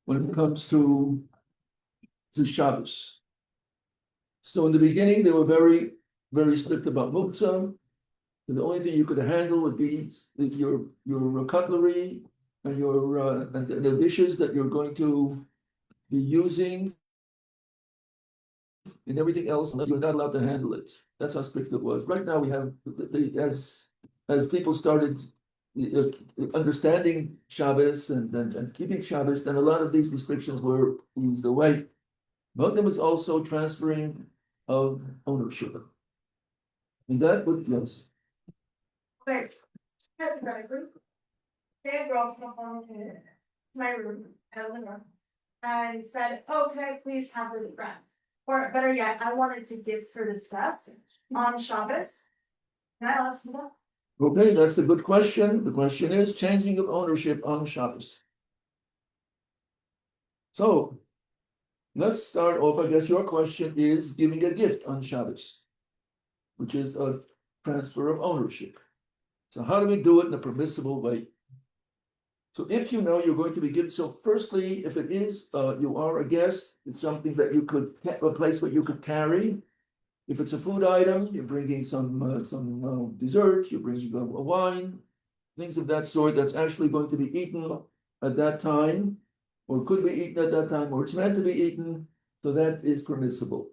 when it comes to Shabbos. So in the beginning, they were very, very strict about Muktzeh. And the only thing you could handle would be your cutlery and and the dishes that you're going to be using, and everything else, you're not allowed to handle it. That's how strict it was. Right now, we have, as people started understanding Shabbos and keeping Shabbos, then a lot of these restrictions were eased away. But there was also transferring of ownership. And that would, yes. Wait, a girl from home to my room at Lenore and said, "Oh, can I please have this dress?" Or better yet, I wanted to gift her this dress on Shabbos. Can I ask you that? Okay, that's a good question. The question is changing of ownership on Shabbos. So let's start off. I guess your question is giving a gift on Shabbos, which is a transfer of ownership. So how do we do it in a permissible way? So if you know you're going to be giving, so firstly, if it is, you are a guest, it's something that you could, a place where you could carry. If it's a food item, you're bringing some dessert, you're bringing a wine, things of that sort that's actually going to be eaten at that time, or could be eaten at that time, or it's meant to be eaten, so that is permissible.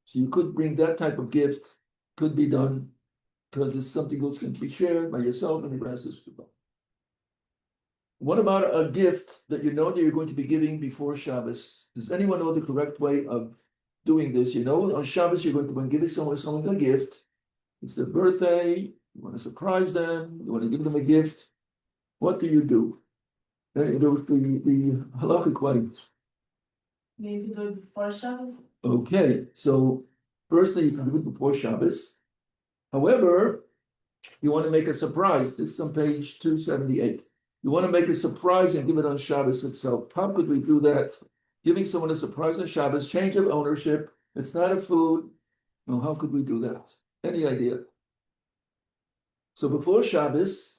So you could bring that type of gift, could be done, because it's something that's going to be shared by yourself and the rest is people. What about a gift that you know that you're going to be giving before Shabbos? Does anyone know the correct way of doing this? You know, on Shabbos, you're going to be giving someone a gift. It's their birthday. You want to surprise them. You want to give them a gift. What do you do? The halakhic way. Maybe do it before Shabbos. Okay, so firstly, you can do it before Shabbos. However, you want to make a surprise. This is on page 278. You want to make a surprise and give it on Shabbos itself. How could we do that? Giving someone a surprise on Shabbos, change of ownership. It's not a food. No, how could we do that? Any idea? So before Shabbos,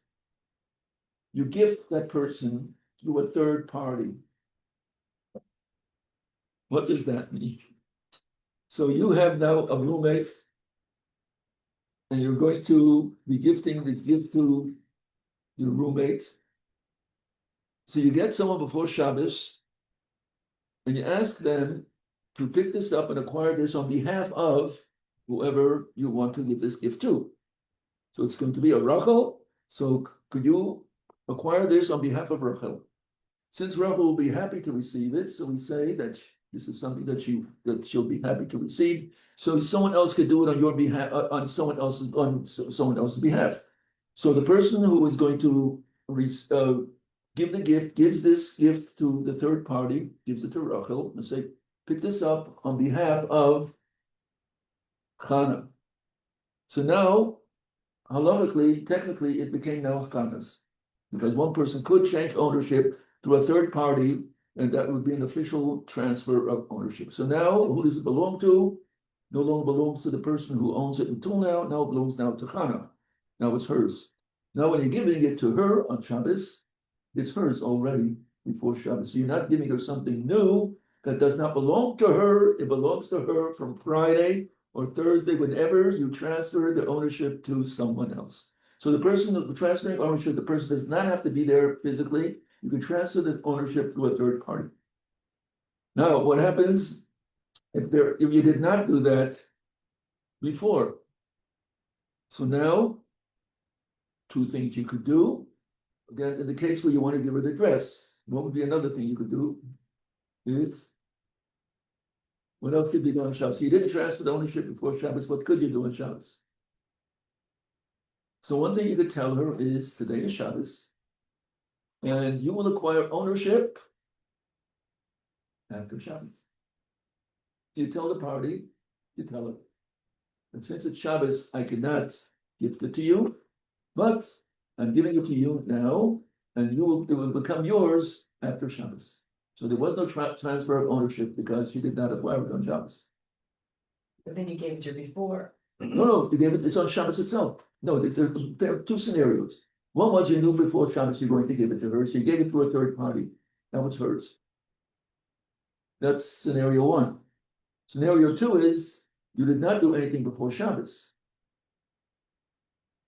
you gift that person to a third party. What does that mean? So you have now a roommate, and you're going to be gifting the gift to your roommate. So you get someone before Shabbos, and you ask them to pick this up and acquire this on behalf of whoever you want to give this gift to. So it's going to be a Rachel. So could you acquire this on behalf of Rachel? Since Rachel will be happy to receive it, so we say that this is something that she'll be happy to receive. So someone else could do it on your behalf, on someone else's behalf. So the person who is going to give the gift, gives this gift to the third party, gives it to Rachel, and say, pick this up on behalf of Chana. So now, halachically, technically, it became now Chana's, because one person could change ownership to a third party, and that would be an official transfer of ownership. So now, who does it belong to? No longer belongs to the person who owns it until now. Now it belongs now to Chana. Now it's hers. Now, when you're giving it to her on Shabbos, it's hers already before Shabbos. So you're not giving her something new that does not belong to her. It belongs to her from Friday or Thursday, whenever you transfer the ownership to someone else. So the person transferring ownership, the person does not have to be there physically. You can transfer the ownership to a third party. Now, what happens if you did not do that before? So now, two things you could do. Again, in the case where you want to give her the dress, what would be another thing you could do? What else could be done on Shabbos? You didn't transfer the ownership before Shabbos. What could you do on Shabbos? So one thing you could tell her is today is Shabbos, and you will acquire ownership after Shabbos. You tell the party, you tell her, and since it's Shabbos, I cannot gift it to you, but I'm giving it to you now, and it will become yours after Shabbos. So there was no transfer of ownership because you did not acquire it on Shabbos. But then you gave it to her before. No, you gave it, it's on Shabbos itself. No, there are two scenarios. One was you knew before Shabbos you're going to give it to her, so you gave it to a third party. Now it's hers. That's scenario one. Scenario two is you did not do anything before Shabbos.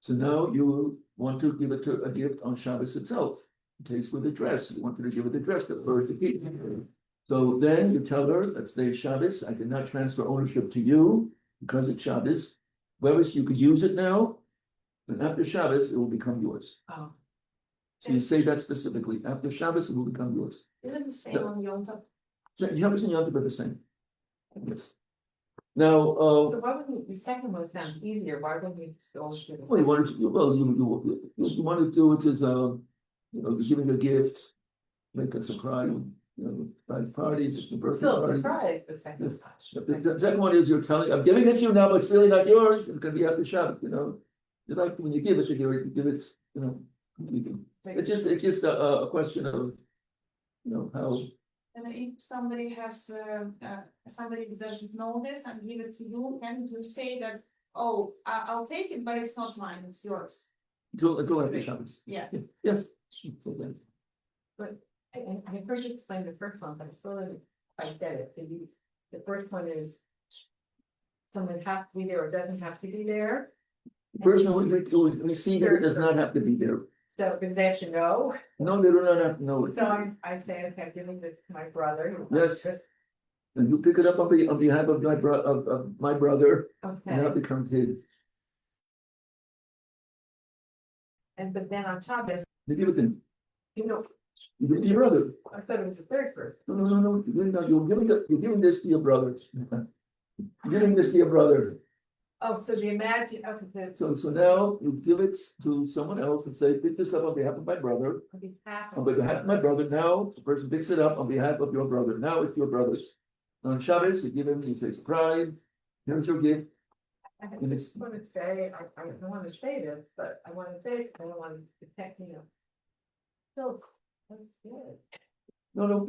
So now you want to give it to a gift on Shabbos itself. In case with the dress, you wanted to give it the dress that for her to keep. So then you tell her, let's say Shabbos, I did not transfer ownership to you because it's Shabbos. Whereas you could use it now, but after Shabbos, it will become yours. Oh. So you say that specifically, after Shabbos, it will become yours. Is it the same on Yom Tov? Shabbos and Yom Tov are the same. Yes. Now, So why wouldn't the second one sound easier? Why wouldn't we just go through the well, you second? wanted to, well, you want to do it as giving a gift, make a surprise, surprise party, just a birthday Still, party. surprise, the second Yes. one. The second one is you're telling, I'm giving it to you now, but it's really not yours, it's gonna be after Shabbat, You like, when you give it, you give it, completely. It's just a question of, how, And if somebody has, somebody who doesn't know this and give it to you, can you say that, oh, I'll take it, but it's not mine, it's yours? go after Shabbos. Yeah. Yes. I first explained the first one, but it's really, I get it, so the first one is. Someone has to be there or doesn't have to be there, Person we see that it does not have to be there. so then they should know. No, they do not have to know it. So I say, okay, I'm giving this to my brother. Yes. And you pick it up on behalf of my brother, and that Okay, becomes his. and but then on Shabbos, You give it to him. you know, You give it to your brother. I thought it was the third person. No, you're giving this to your brother. You're giving this to your brother. Oh, so the imagine, okay, so So now you give it to someone else and say, pick this up on behalf of my brother. on behalf On of. behalf of my brother, now the person picks it up on behalf of your brother. Now it's your brother's. On Shabbos, you give him, you say, surprise, here's your gift. I just want to say, I don't want to say this, but I want to say, it, I don't want to protect, So, that's good. No,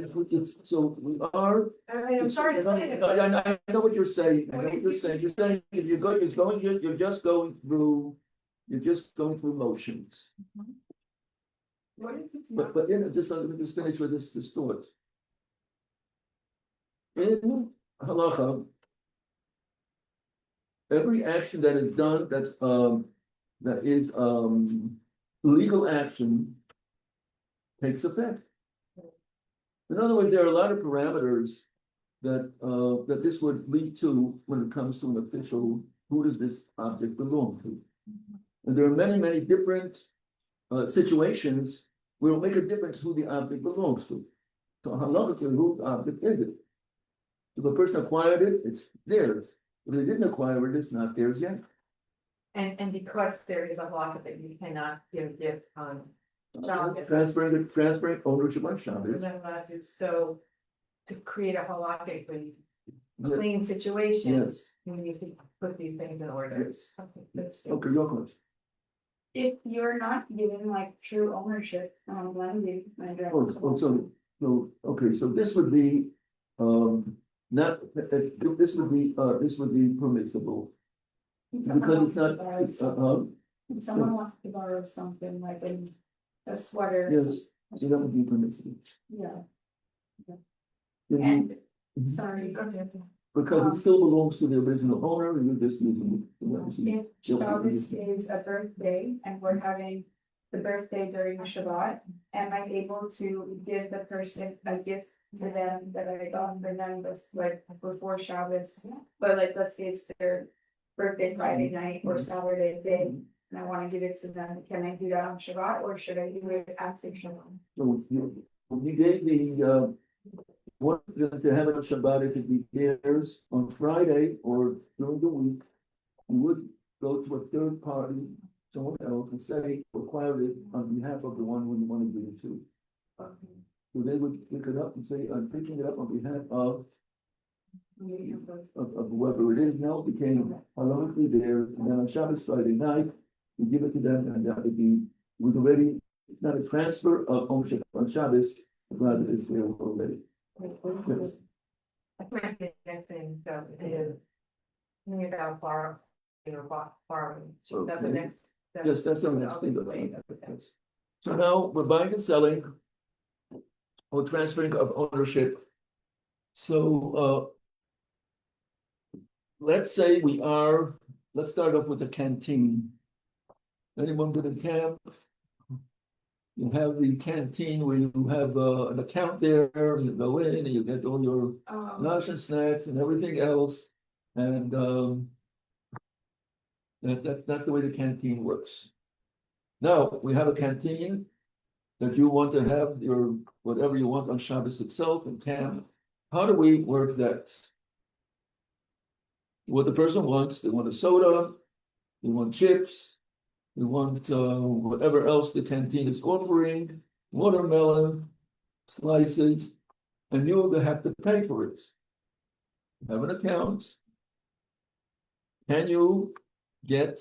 so we are. I mean, I'm sorry to say it, but I know what you're saying. I know what you're saying. You're saying if you're just going through motions. what if it's But not? let me just finish with this thought. In halacha, every action that is done that is legal action takes effect. In other words, there are a lot of parameters that this would lead to when it comes to an official, who does this object belong to? And there are many different situations where it'll make a difference who the object belongs to. So halachically, whose object is it? If a person acquired it, it's theirs. If they didn't acquire it, it's not theirs yet. And because there is a law that you cannot give gift on. Shabbos. Transferring ownership on We're Shabbos. not allowed to, so to create a halachically clean situation, Yes, we need to put these things in order. yes. Okay, that's- Okay, your question. If you're not given like true ownership, then you. Okay, so this would be, not, this would be permissible, because it's not, it's, If someone wants to borrow something like a sweater. yes, so that would be permissible. Yeah, Mhm. and, sorry. Because it still belongs to the original owner, and you're just using it. If Shabbos is a birthday and we're having the birthday during Shabbat, am I able to give the person a gift to them that I got for them, like before Shabbos? But like, let's say it's their birthday Friday night or Saturday day, and I wanna give it to them, can I do that on Shabbat, or should I do it after Shabbat? So you gave the, what to have it on Shabbat, if it be theirs on Friday or during the week, you would go to a third party, someone else, and say, acquire it on behalf of the one who you want to give it to. So they would pick it up and say, I'm picking it up on behalf of whoever it is. Now it became halachically theirs, and then on Shabbos Friday night, you give it to them, and that would be, it was already, it's not a transfer of ownership on Shabbos, but rather it's there already. Yes. I can't think next thing, so it is. Thinking about borrowing, borrowing, so that's the Okay. next. Yes, that's the next thing. Yes. So now we're buying and selling or transferring of ownership. So, let's say let's start off with the canteen. Anyone been in camp? You have the canteen where you have an account there, you go in and you get all your lunch and snacks and everything else. And that's the way the canteen works. Now, we have a canteen that you want to have your, whatever you want on Shabbos itself in camp. How do we work that? What the person wants, they want a soda, they want chips, they want whatever else the canteen is offering, watermelon, slices, and you will have to pay for it. Have an account. Can you get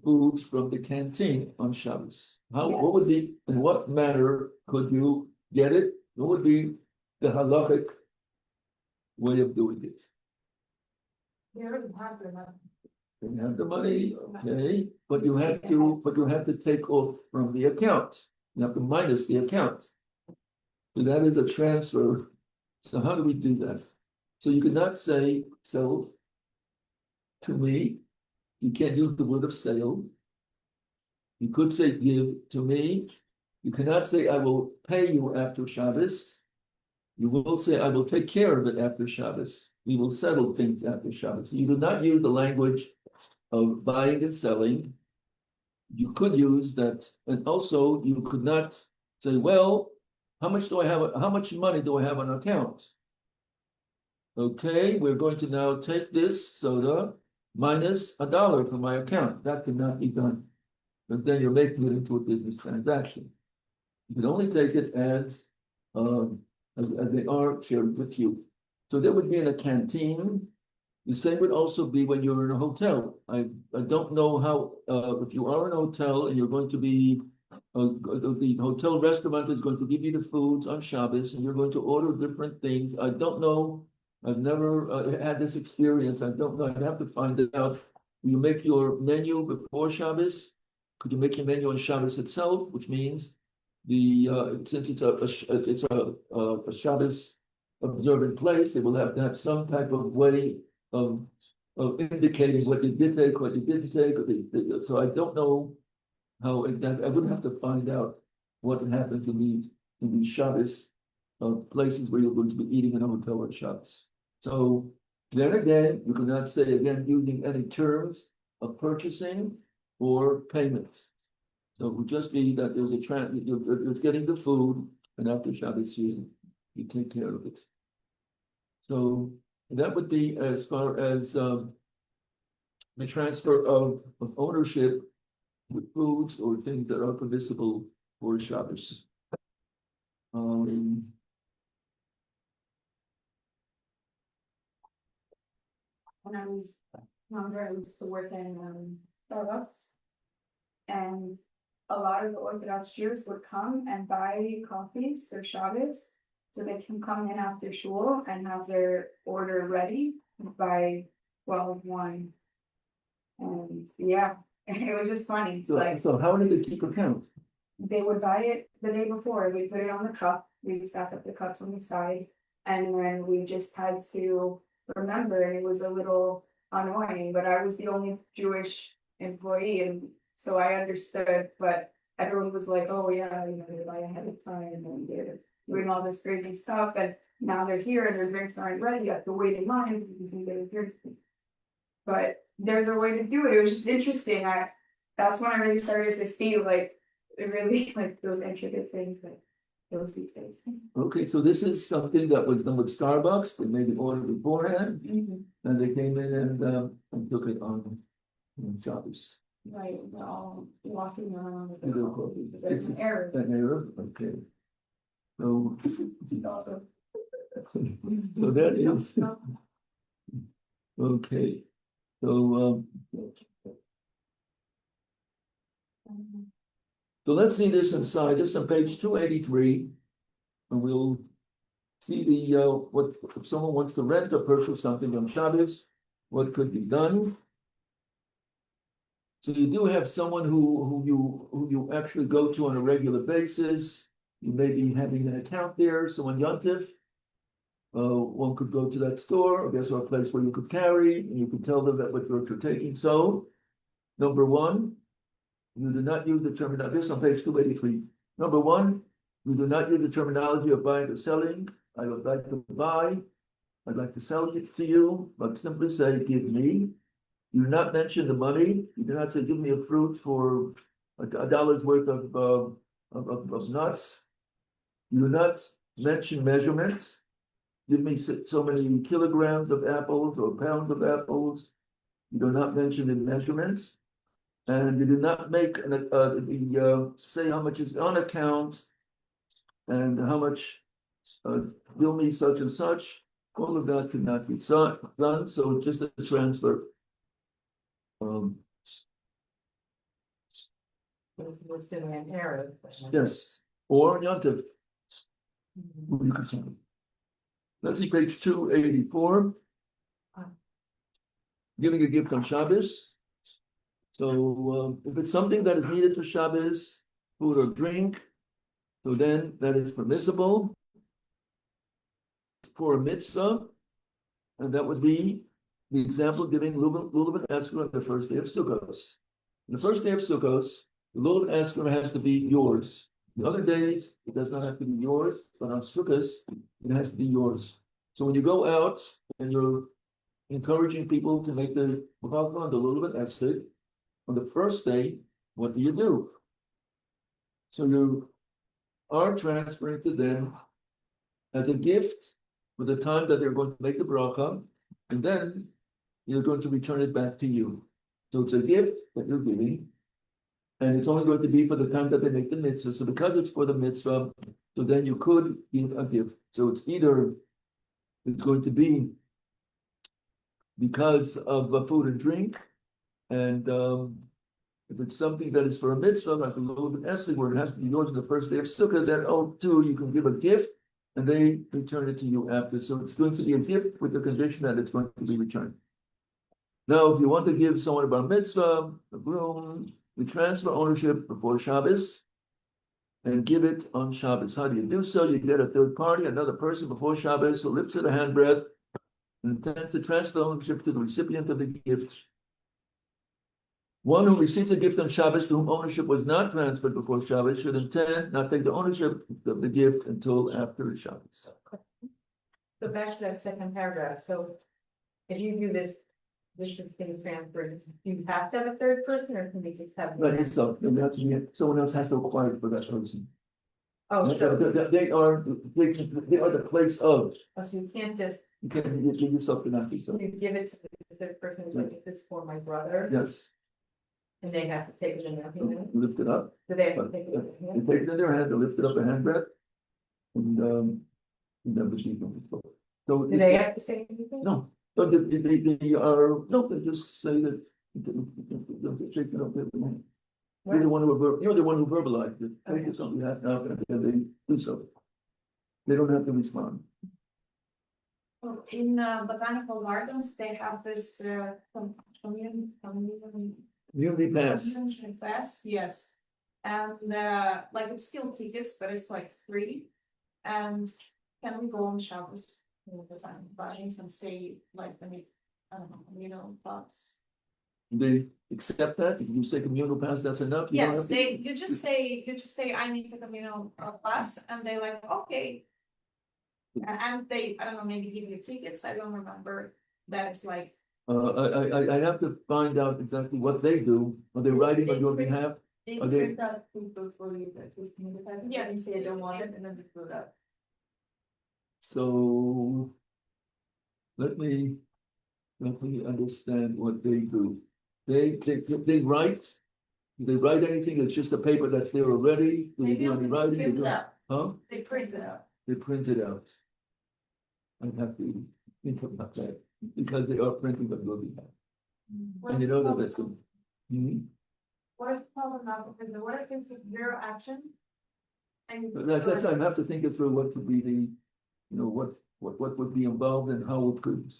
foods from the canteen on Shabbos? What would be, in what manner could you get it? What would be the halachic way of doing it? They already have their money. You have the money, okay, but you have to take off from the account. You have to minus the account. So that is a transfer. So how do we do that? So you could not say, so to me, you can't use the word of sale. You could say give to me. You cannot say I will pay you after Shabbos. You will say I will take care of it after Shabbos. We will settle things after Shabbos. You do not use the language of buying and selling. You could use that, and also you could not say, well, how much money do I have on account? Okay, we're going to now take this soda minus $1 from my account. That cannot be done. But then you're making it into a business transaction. You can only take it as they are shared with you. So that would be in a canteen. The same would also be when you're in a hotel. I don't know how, if you are in a hotel and you're going to be, the hotel restaurant is going to give you the foods on Shabbos and you're going to order different things. I don't know. I've never had this experience. I don't know. I'd have to find it out. You make your menu before Shabbos. Could you make your menu on Shabbos itself, which means since it's a Shabbos observant place, they will have to have some type of way of indicating what you did take, what you didn't take. So I don't know how I would have to find out what happens in these Shabbos places where you're going to be eating in a hotel on Shabbos. So then again, you cannot say again using any terms of purchasing or payment. So it would just be that there's you're getting the food, and after Shabbos you take care of it. So that would be as far as the transfer of ownership with foods or things that are permissible for Shabbos. When I was younger, I used to work in Starbucks. And a lot of the Orthodox Jews would come and buy coffees for Shabbos. So they can come in after shul and have their order ready by 12:01. And yeah, it was just funny. So how did they keep account? They would buy it the day before, we'd put it on the cup, we'd stack up the cups on the side. And then we just had to remember, and it was a little annoying, but I was the only Jewish employee, and so I understood, but everyone was like, oh yeah, they buy ahead of time and they're doing all this crazy stuff, and now they're here and their drinks aren't ready, you have to wait in line because you can get a drink. But there's a way to do it. It was just interesting. That's when I really started to see really those intricate things those these days. Okay, so this is something that was done with Starbucks. They made the order beforehand, and they came in and took it on Shabbos. Right, they're all walking around with You their know, coffee. it's There's an error. an error, okay. So, It's awesome. so that is, okay. So, so let's see this inside, just on page 283. And we'll see what, if someone wants to rent or purchase something on Shabbos, what could be done. So you do have someone who you actually go to on a regular basis. You may be having an account there, someone Yontif. one could go to that store, I guess, or a place where you could carry, and you could tell them that what you're taking. So, number one, you do not use the terminology, this is on page 283. Number one, you do not use the terminology of buying or selling. I would like to buy, I'd like to sell it to you, but simply say, give me. You do not mention the money. You do not say, give me a fruit for a dollar's worth of nuts. You do not mention measurements. Give me so many kilograms of apples or pounds of apples. You do not mention the measurements. And you do not make say how much is on account and how much bill me such and such. All of that could not be done, so it's just a transfer. Was doing an error. Yes, or Yontif. Mhm. Let's see, page 284. Giving a gift on Shabbos. So if it's something that is needed for Shabbos, food or drink, so then that is permissible for a mitzvah, and that would be the example giving lulav and esrog on the first day of Sukkot. The first day of Sukkot, the lulav and esrog has to be yours. The other days, it does not have to be yours, but on Sukkot, it has to be yours. So when you go out and you're encouraging people to make the bracha on the lulav and esrog, on the first day, what do? So you are transferring to them as a gift for the time that they're going to make the bracha, and then you're going to return it back to you. So it's a gift that you're giving, and it's only going to be for the time that they make the mitzvah. So because it's for the mitzvah, so then you could give a gift. So it's either it's going to be because of food and drink, and if it's something that is for a mitzvah, like a little bit esrog, where it has to be yours on the first day of Sukkot, then too, you can give a gift and they return it to you after. So it's going to be a gift with the condition that it's going to be returned. Now, if you want to give someone a bar mitzvah, a groom, you transfer ownership before Shabbos and give it on Shabbos. How do you do so? You get a third party, another person before Shabbos who lifts a hand breath and intends to transfer ownership to the recipient of the gift. One who receives a gift on Shabbos to whom ownership was not transferred before Shabbos should intend not take the ownership of the gift until after Shabbos. So back to that second paragraph, so if you do this is being transferred, do you have to have a third person, or can we just have? Right, so someone else has to acquire it for that person. Oh, so, They are the place of, so you can't just, you can't give yourself to not do so. you give it to the third person, it's like, this is for my brother, Yes, and they have to take it in their hand, lift it up. do they have to take it in their You hand? take it in their hand, they lift it up a hand breath, and then receive them. So Do they have to say anything? no, but they are no, they just say that they shake it up with their hand. You're the one who verbalized it. Take it on behalf now, and then they do so. They don't have to respond. In botanical gardens, they have this Community pass. community pass, yes. And like it's still tickets, but it's like free. And can we go on Shabbos in botanical gardens and say like, I don't know, thoughts? They accept that. If you say communal pass, that's enough. You don't Yes, have to- you just say I need the communal pass, and they like, okay. And they, I don't know, maybe give you tickets, I don't remember, that it's like. I have to find out exactly what they do. Are they writing on your behalf? They Are they- print out paper for you that says community pass, Yeah. and you say I don't want it, and then they fill it out. So let me understand what they do. They write. Do they write anything? It's just a paper that's there already. Do they do any writing? They do- Huh? They print it out. They print it out. I have to think about that because they are printing on your behalf. And you know that that's good. Mhm. What if problem now, because what if it's zero action? And. But that's, I have to think it through what could be the, what would be involved and how it could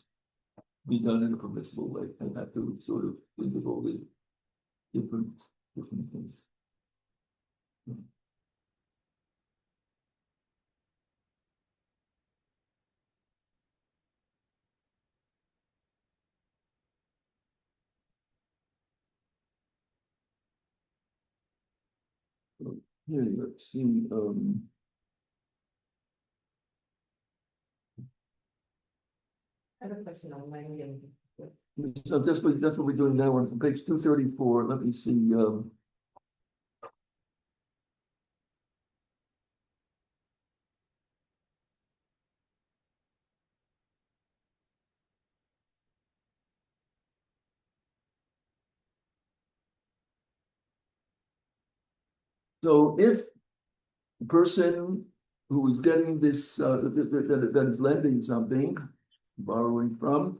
be done in a permissible way. I have to sort of think of all the different things. Here, let's see, I have a question on language. so that's what we're doing now on page 234. Let me see, so if the person who is getting this, that is lending something, borrowing from,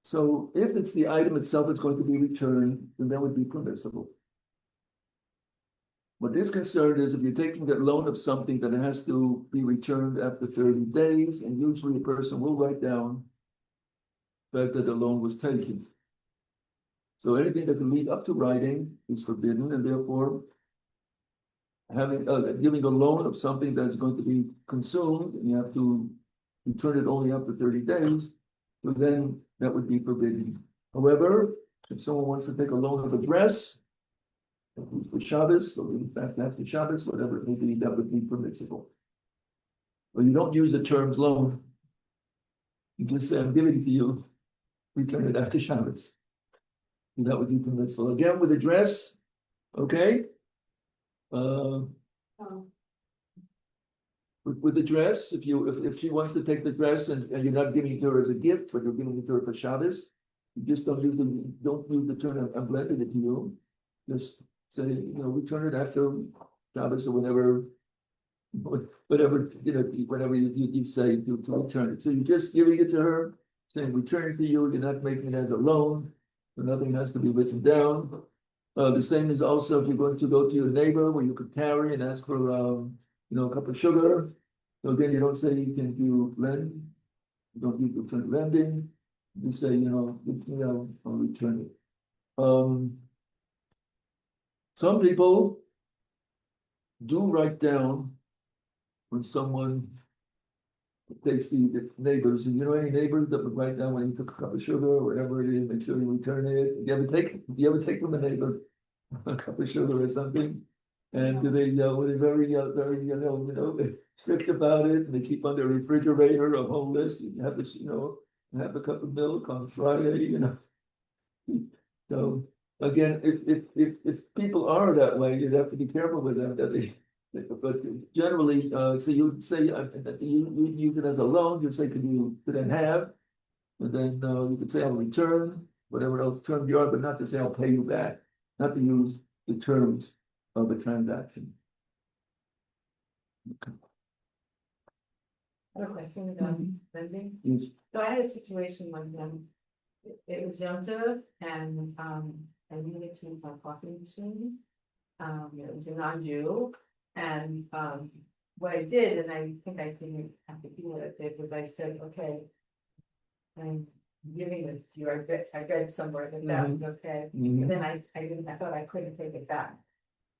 so if it's the item itself that's going to be returned, then that would be permissible. What is concerned is if you're taking that loan of something that it has to be returned after 30 days, and usually a person will write down the fact that the loan was taken. So anything that can lead up to writing is forbidden, and therefore having, giving a loan of something that's going to be consumed, and you have to return it only after 30 days, so then that would be forbidden. However, if someone wants to take a loan of a dress, for Shabbos, or in fact after Shabbos, whatever it may be, that would be permissible. But you don't use the terms loan. You just say, I'm giving it to you, return it after Shabbos. And that would be permissible. Again, with a dress, okay? With the dress, if she wants to take the dress and you're not giving it to her as a gift, but you're giving it to her for Shabbos, you just don't use the term I'm lending it to you. Just say, return it after Shabbos or whatever, whatever you say to return it. So you're just giving it to her, saying return it to you. You're not making it as a loan, so nothing has to be written down. The same is also if you're going to go to your neighbor where you could carry and ask for a cup of sugar. So again, you don't say you can do lend. You don't use the term lending. You say, I'll return it. Some people do write down when someone takes the neighbors, and any neighbors that would write down when you took a cup of sugar or whatever it is, make sure you return it. Do you ever take from a neighbor a cup of sugar or something? And do they, were they very, strict about it, and they keep on their refrigerator a whole list, you have this, have a cup of milk on Friday, So again, if people are that way, you'd have to be careful with them that they, but generally, so you would say that you use it as a loan, you'd say, could I have? And then you could say I'll return, whatever else terms you are, but not to say I'll pay you back, not to use the terms of the transaction. I have a question about lending. Yes. So I had a situation when it was Yom Tov and I needed to use my coffee machine. It was a non-Jew, and what I did, and I think I didn't have to do it, was I said, okay, I'm giving this to you. I read somewhere that was okay. Mhm. And then I thought I couldn't take it back.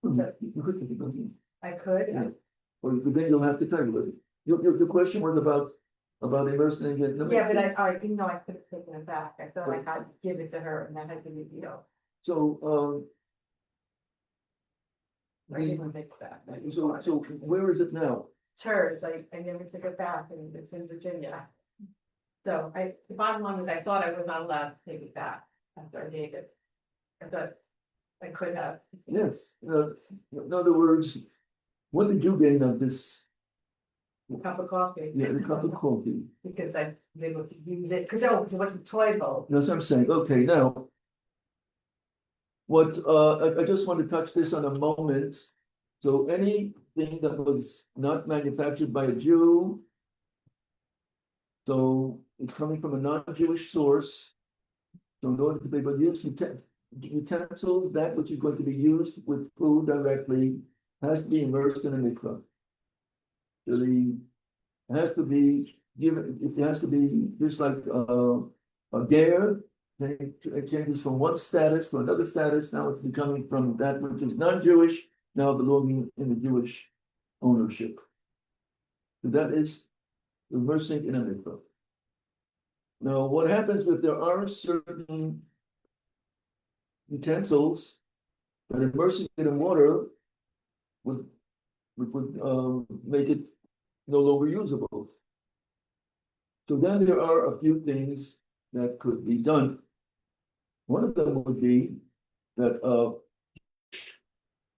So So you could take it back. I could. Yeah. Or then you'll have to tell you. Your question was about immersing it. Yeah, but I didn't know I could have taken it back. I thought I had to give it to her and I had to be, So I didn't take it back. so where is it now? It's hers. I never took it back and it's in Virginia. So the bottom line is I thought I was not allowed to take it back after I gave it. I thought I could have. Yes. In other words, what did you gain of this? A cup of coffee. Yeah, the cup of coffee. Because I was able to use it, because it wasn't toy bowl. That's what I'm saying. Okay, now. What I just want to touch this on a moment. So anything that was not manufactured by a Jew. So it's coming from a non-Jewish source. So in order to be able to use utensils, that which is going to be used with food directly has to be immersed in a mikvah. So it has to be given, it has to be just like a ger, then it changes from one status to another status. Now it's becoming from that which is non-Jewish, now belonging in the Jewish ownership. So that is immersing in a mikvah. Now, what happens if there are certain utensils that immersing it in water would make it no longer usable. So then there are a few things that could be done. One of them would be that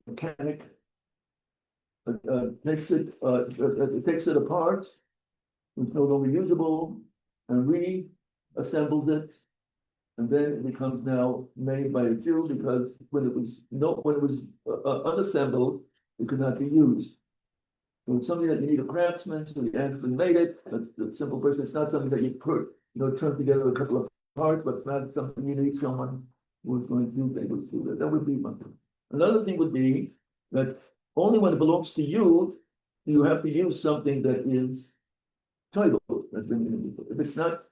mechanic takes it apart, it's no longer usable, and reassembles it. And then it becomes now made by a Jew, because when it was unassembled, it could not be used. So it's something that you need a craftsman, so you actually made it, but the simple person, it's not something that you turn together a couple of parts, but it's not something you need someone who is going to be able to do that. That would be one thing. Another thing would be that only when it belongs to you, you have to use something that is titled. If it's not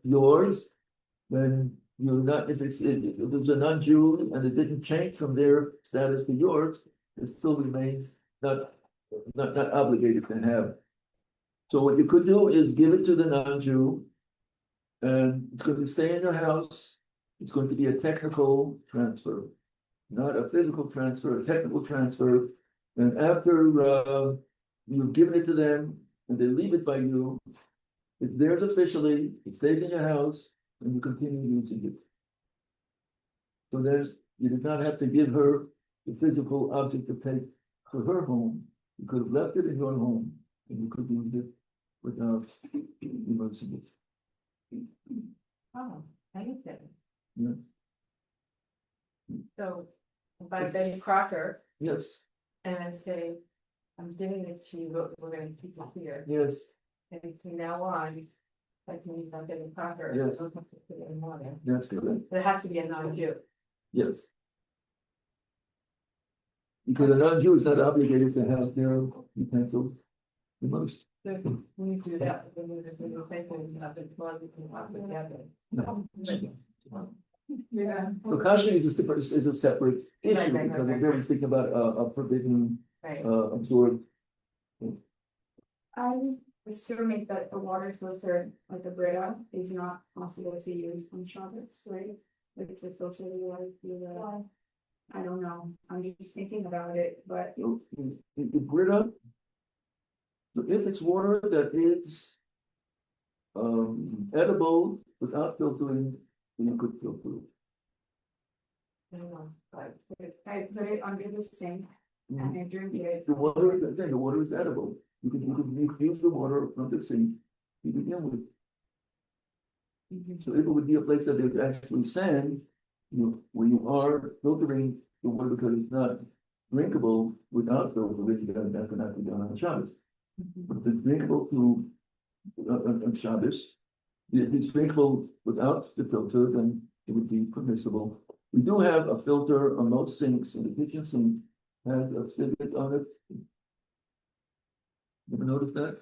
yours, then you're not, if it's a non-Jew and it didn't change from their status to yours, it still remains not obligated to have. So what you could do is give it to the non-Jew, and it's going to stay in your house. It's going to be a technical transfer, not a physical transfer, a technical transfer. And after you've given it to them and they leave it by you, it's theirs officially, it stays in your house, and you continue using it. So you did not have to give her the physical object to take to her home. You could have left it in your home, and you could use it without immersing it. Oh, anything. Yeah. So if I Betty Crocker Yes, and I say, I'm giving this to you, but we're gonna keep it here. yes, And from now on, like when you start Betty Crocker. Yes. I don't have to put it in water. that's good. But it has to be a non-Jew. Yes. Because a non-Jew is not obligated to have their utensils immersed. So if we do that, then we're just gonna think we have it, well, we can have it together. No. Yeah. So kashmir is a separate issue, Right, because right. we're very thinking about a forbidden, Right. absorbed. I'm assuming that the water filter, like the Brita, is not possible to use on Shabbos, right? Like it's a filter the water through the. I don't know, I'm just thinking about it, but The Brita, if it's water that is edible without filtering, then you could filter it. I don't know, but I put it under the sink Mhm. and I drink it. The water is edible. You could use the water from the sink to begin with. So if it would be a place that there's actually sand, where you are filtering the water because it's not drinkable without filtering, then that cannot be done on Shabbos. But if it's drinkable on Shabbos, if it's drinkable without the filter, then it would be permissible. We do have a filter on most sinks, and the kitchen sink has a spigot on it. You ever notice that?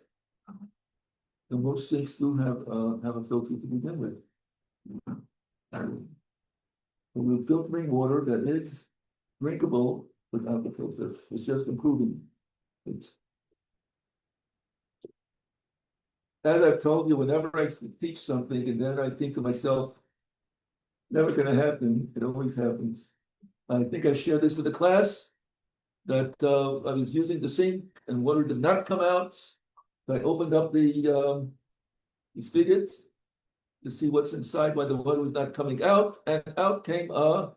The most sinks do have a filter to begin with. So we're filtering water that is drinkable without the filter. It's just improving it. As I've told you, whenever I teach something and then I think to myself, never gonna happen, it always happens. I think I shared this with the class, that I was using the sink and water did not come out. So I opened up the spigot to see what's inside while the water was not coming out, and out came a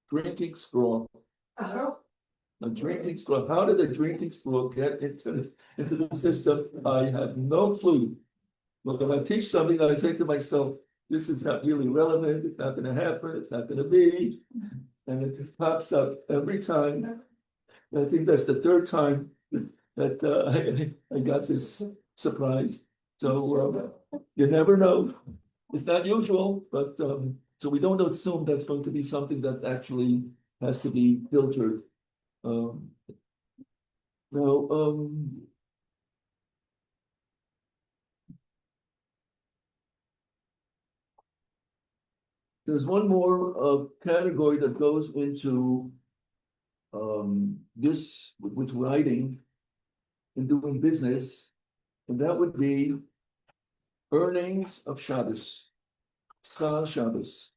drinking straw. Oh, A drinking straw. How did a drinking straw get into the system? I have no clue. But when I teach something, I say to myself, this is not really relevant, it's not gonna happen, it's not gonna be. And it just pops up every time. And I think that's the third time that I got this surprise. So you never know. It's not usual, but so we don't assume that's going to be something that actually has to be filtered. Now, there's one more category that goes into this with writing and doing business, and that would be earnings of Shabbos, schar Shabbos.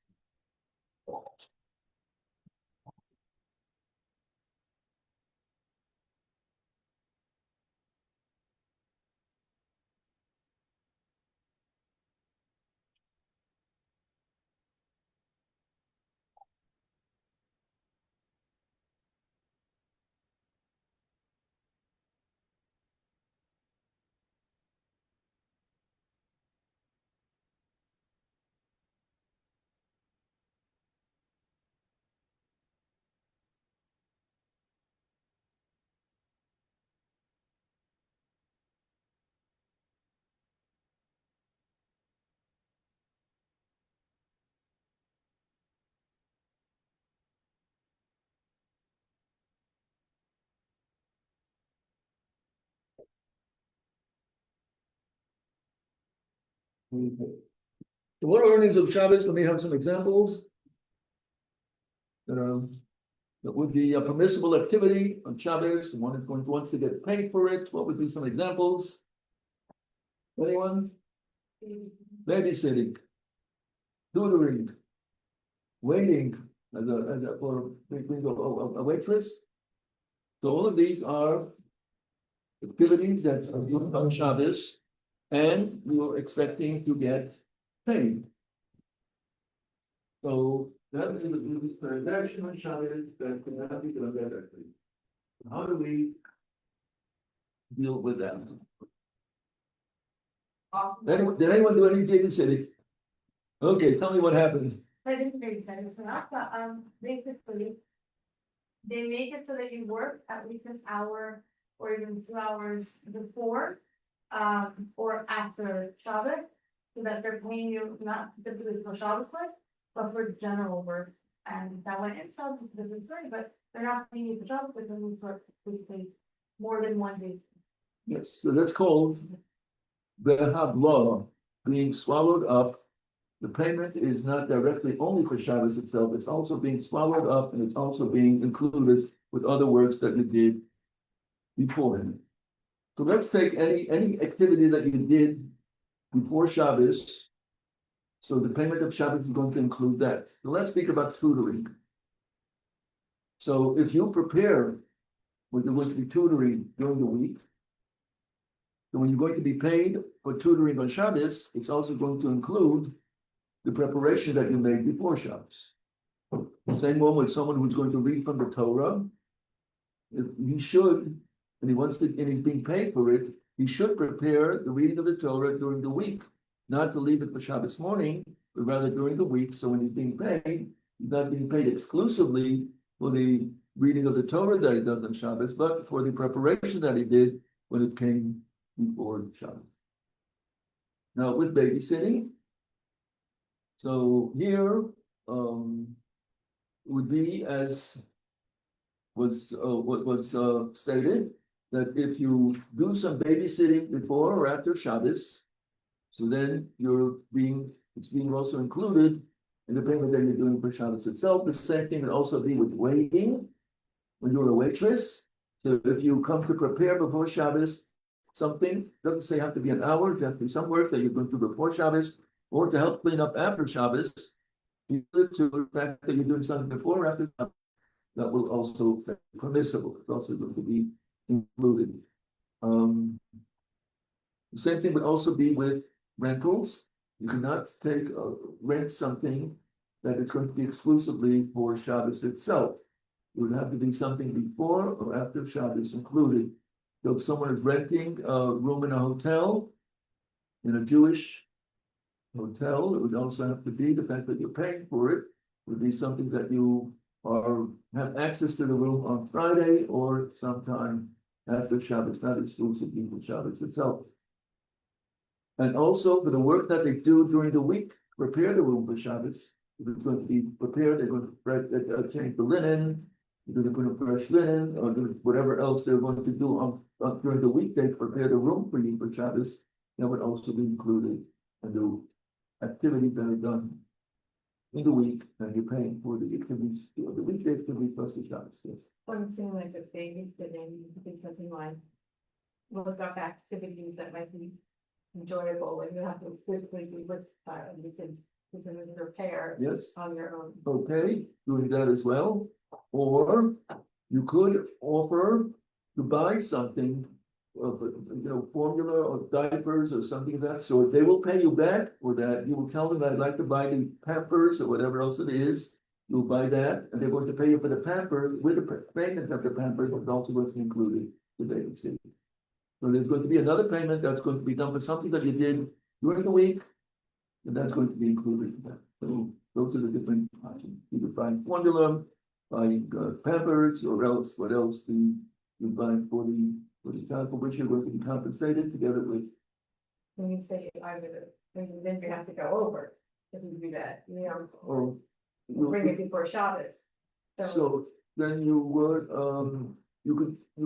So what are earnings of Shabbos? Let me have some examples. That would be a permissible activity on Shabbos, and one is going to wants to get paid for it. What would be some examples? Anyone? Babysitting, tutoring, waiting for a waitress. So all of these are activities that are doing on Shabbos, and you're expecting to get paid. So that is a transaction on Shabbos that cannot be done directly. How do we deal with that? Did anyone do any babysitting? Okay, tell me what happened. I didn't make sense enough, but basically. They make it so that you work at least an hour or even 2 hours before. Or after Shabbos, so that they're paying you not specifically for Shabbos work, but for general work. And that way it's Shabbos is a different story, but they're not paying you for Shabbos because we work basically more than one day. Yes, so that's called the habla, being swallowed up. The payment is not directly only for Shabbos itself, it's also being swallowed up, and it's also being included with other works that you did beforehand. So let's take any activity that you did before Shabbos. So the payment of Shabbos is going to include that. So let's speak about tutoring. So if you prepare when you're going to be tutoring during the week, then when you're going to be paid for tutoring on Shabbos, it's also going to include the preparation that you made before Shabbos. The same one with someone who's going to read from the Torah. If he should, and he wants to, and he's being paid for it, he should prepare the reading of the Torah during the week, not to leave it for Shabbos morning, but rather during the week. So when he's being paid, he's not being paid exclusively for the reading of the Torah that he does on Shabbos, but for the preparation that he did when it came before Shabbos. Now with babysitting, so here would be as what was stated, that if you do some babysitting before or after Shabbos, so then it's being also included in the payment that you're doing for Shabbos itself. The same thing would also be with waiting when you're a waitress. So if you come to prepare before Shabbos something, doesn't say have to be an hour, just be some work that you're going to do before Shabbos, or to help clean up after Shabbos, to the fact that you're doing something before or after Shabbos, that will also be permissible. It's also going to be included. The same thing would also be with rentals. You cannot rent something that is going to be exclusively for Shabbos itself. It would have to be something before or after Shabbos included. So if someone is renting a room in a hotel, in a Jewish hotel, it would also have to be the fact that you're paying for it, would be something that you have access to the room on Friday or sometime after Shabbos, not exclusively for Shabbos itself. And also for the work that they do during the week, prepare the room for Shabbos. If it's going to be prepared, they're going to change the linen, they're going to brush linen, or whatever else they're going to do during the week. They prepare the room for you for Shabbos. That would also be included in the activities that are done in the week, and you're paying for the activities, the weekday activities plus the Shabbos. Yes. One thing like a babysitting, because in like, look up activities that might be enjoyable, and you have to physically be with child, you can repair Yes. on your own. Okay, doing that as well. Or you could offer to buy something, formula or diapers or something of that sort. They will pay you back for that. You will tell them that I'd like to buy the Pampers or whatever else it is. You'll buy that, and they're going to pay you for the Pampers. With the payment of the Pampers, it's also going to include the babysitting. So there's going to be another payment that's going to be done for something that you did during the week, and that's going to be included in that. So those are the different options. Either buying formula, buying Pampers, or else what else you buy for the child for which you're going to be compensated together with. When you say then you have to go over if you do that, Or bring it before Shabbos. so then you would you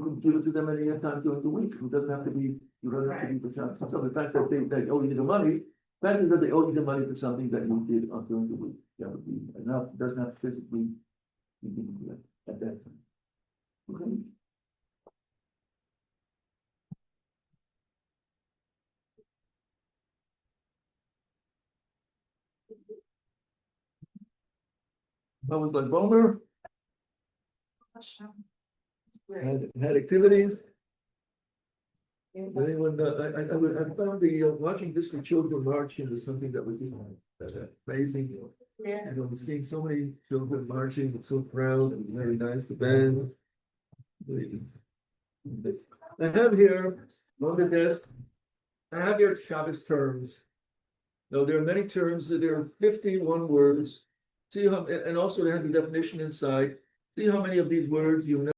could give it to them any time during the week. It doesn't have to be, you don't have to be for Shabbos. So the fact that they owe you the money Fact is that they owe you the money for something that you did during the week, that would be enough, does not physically. You can do that at that time. Okay. That was like Bomer, had activities. Anyone, I found the, watching district children marching is something that was amazing. Yeah. You know, seeing so many children marching, it's so proud and very nice, the band. I have here on the desk, I have your Shabbos terms. Now, there are many terms, there are 51 words. See how, and also they have the definition inside. See how many of these words you know.